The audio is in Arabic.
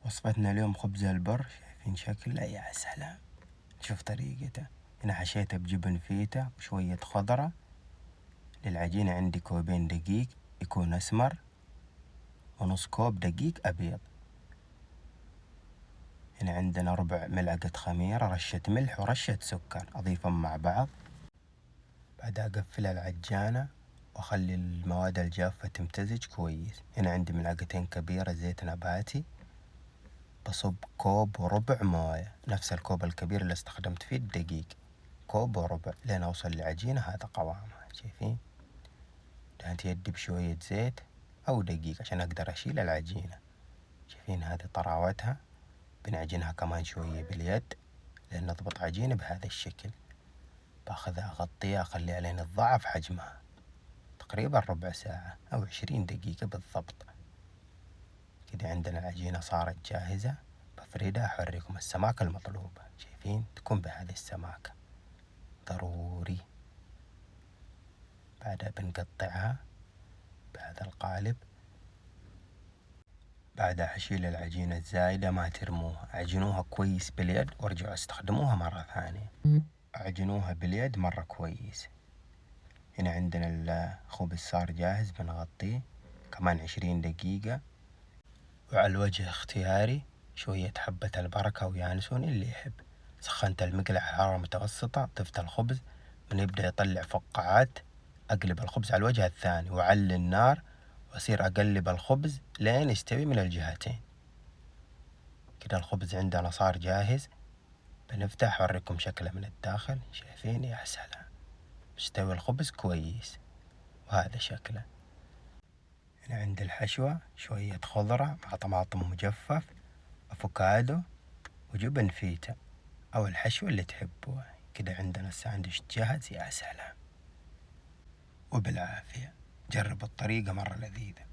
وصفتنا اليوم خبز البر. شايفين شكله؟ يا سلام. شوف طريقته. هنا حشيته بجبن فيتا وشوية خضرة. للعجينة عندي كوبين دقيق يكون أسمر، ونص كوب دقيق أبيض. هنا عندنا ربع ملعقة خميرة، رشة ملح ورشة سكر، أضيفهم مع بعض. بعدها أقفل العجانة وأخلي المواد الجافة تمتزج كويس. هنا عندي ملعقتين كبيرة زيت نباتي. بصب كوب وربع موية، نفس الكوب الكبير اللي استخدمت فيه الدقيق، كوب وربع، لين أوصل للعجينة هذا قوامها. شايفين؟ دهنت يدي بشوية زيت أو دقيق عشان أقدر أشيل العجينة. شايفين هذه طراوتها؟ بنعجنها كمان شوية باليد لين نضبط عجينة بهذا الشكل. باخذها أغطيها أخليها لين تضاعف حجمها، تقريبا ربع ساعة أو 20 دقيقة بالضبط. كده عندنا العجينة صارت جاهزة. بفردها أحركم السماكة المطلوبة. شايفين؟ تكون بهذه السماكة ضروري. بعدها بنقطعها بهذا القالب. بعدها حشيل العجينة الزايدة، ما ترموها، عجنوها كويس باليد وارجعوا استخدموها مرة ثانية. عجنوها باليد مرة كويس. هنا عندنا الخبز صار جاهز، بنغطيه كمان 20 دقيقة. وعلى الوجه اختياري شوية حبة البركة ويانسون اللي يحب. سخنت المقلاة حرارة متوسطة، ضفت الخبز من يبدأ يطلع فقاعات. أقلب الخبز على الوجه الثاني وعلي النار، وأصير أقلب الخبز لين يستوي من الجهتين. كده الخبز عندنا صار جاهز. بنفتح أوريكم شكله من الداخل. شايفين؟ يا سلام، مستوي الخبز كويس وهذا شكله. هنا عند الحشوة شوية خضرة مع طماطم مجفف، أفوكادو، وجبن فيتا أو الحشوة اللي تحبوها. كده عندنا الساندويش جاهز. يا سلام، وبالعافية. جرب الطريقة مرة لذيذة.